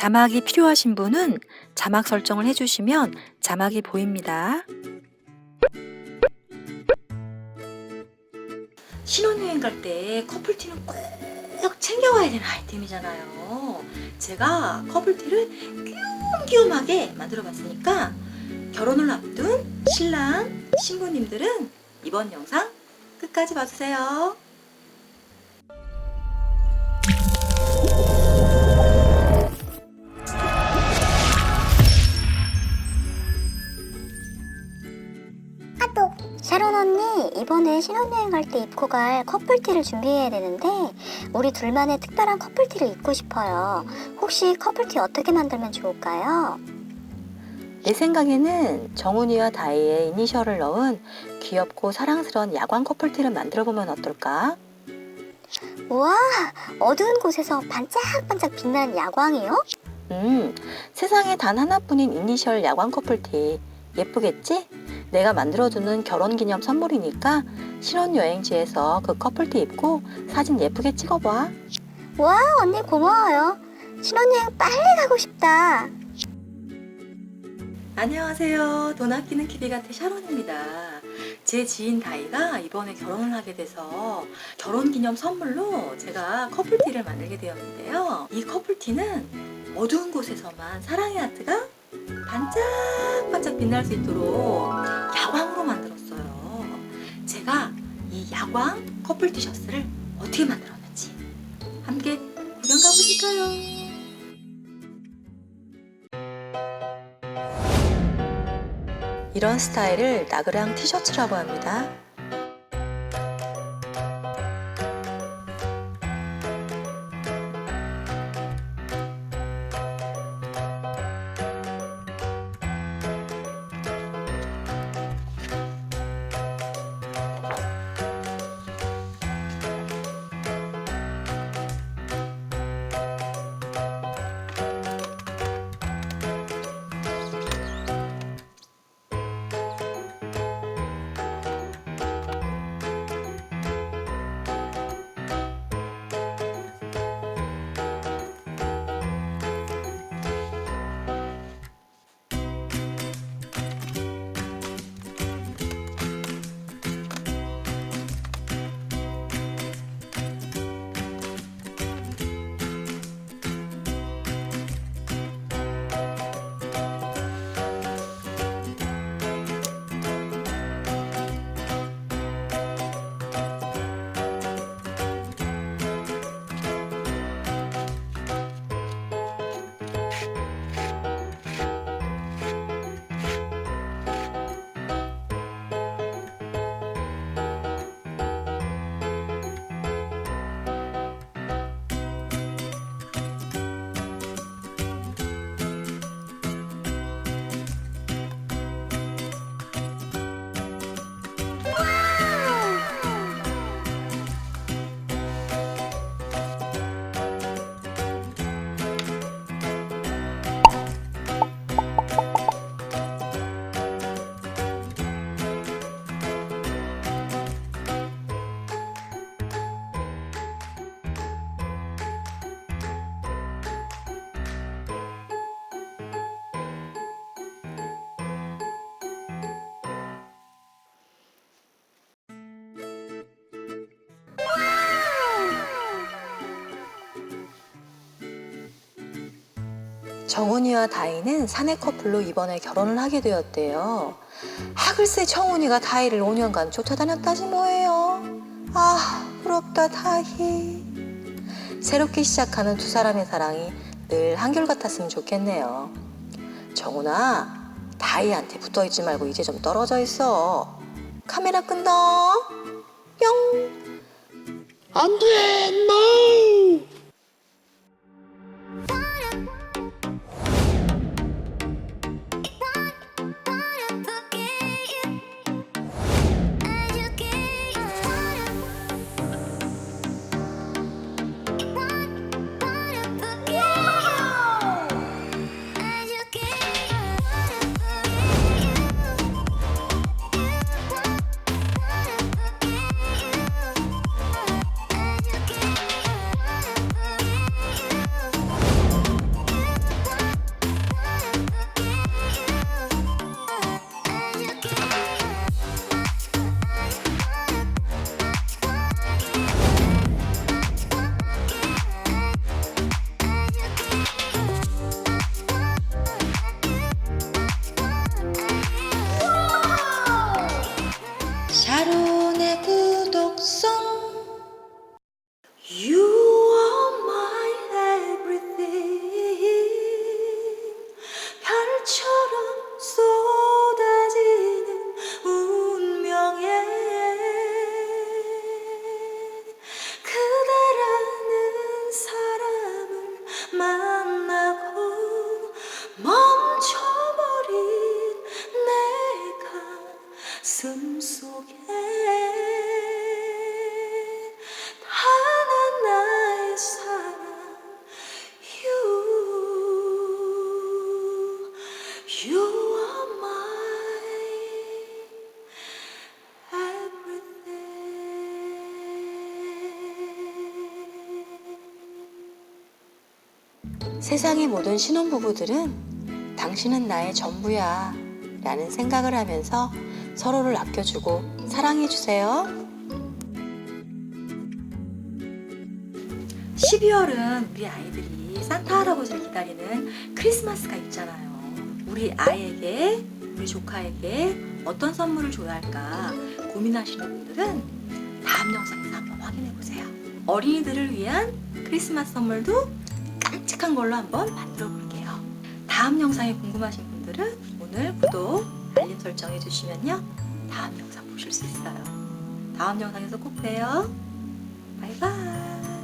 자막이 필요하신 분은 자막 설정을 해주시면 자막이 보입니다. 신혼여행 갈 때 커플티는 꼭 챙겨와야 되는 아이템이잖아요. 제가 커플티를 귀염귀염하게 만들어 봤으니까 결혼을 앞둔 신랑, 신부님들은 이번 영상 끝까지 봐주세요. 샤론 언니, 이번에 신혼여행 갈 때 입고 갈 커플티를 준비해야 되는데 우리 둘만의 특별한 커플티를 입고 싶어요. 혹시 커플티 어떻게 만들면 좋을까요? 내 생각에는 정훈이와 다희의 이니셜을 넣은 귀엽고 사랑스러운 야광 커플티를 만들어보면 어떨까? 우와, 어두운 곳에서 반짝반짝 빛나는 야광이요? 세상에 단 하나뿐인 이니셜 야광 커플티 예쁘겠지? 내가 만들어주는 결혼기념 선물이니까 신혼여행지에서 그 커플티 입고 사진 예쁘게 찍어봐. 와, 언니 고마워요. 신혼여행 빨리 가고 싶다. 안녕하세요. 돈 아끼는 키비가테 샤론입니다. 제 지인 다희가 이번에 결혼을 하게 돼서 결혼기념 선물로 제가 커플티를 만들게 되었는데요. 이 커플티는 어두운 곳에서만 사랑의 하트가 반짝반짝 빛날 수 있도록 야광으로 만들었어요. 제가 이 야광 커플 티셔츠를 어떻게 만들었는지 함께 구경 가보실까요? 이런 스타일을 나그랑 티셔츠라고 합니다. 정훈이와 다희는 사내 커플로 이번에 결혼을 하게 되었대요. 글쎄 정훈이가 다희를 5년간 쫓아다녔다지 뭐예요. 부럽다 다희. 새롭게 시작하는 두 사람의 사랑이 늘 한결같았으면 좋겠네요. 정훈아, 다희한테 붙어있지 말고 이제 좀 떨어져 있어. 카메라 끈다. 뿅. 안 돼, no! You are my everything. 세상의 모든 신혼부부들은 당신은 나의 전부야 라는 생각을 하면서 서로를 아껴주고 사랑해주세요. 12월은 우리 아이들이 산타 할아버지를 기다리는 크리스마스가 있잖아요. 우리 아이에게, 우리 조카에게 어떤 선물을 줘야 할까 고민하시는 분들은 다음 영상에서 한번 확인해 보세요. 어린이들을 위한 크리스마스 선물도 깜찍한 걸로 한번 만들어 볼게요. 다음 영상이 궁금하신 분들은 오늘 구독, 알림 설정 해주시면요. 다음 영상 보실 수 있어요. 다음 영상에서 꼭 봬요. 바이바이.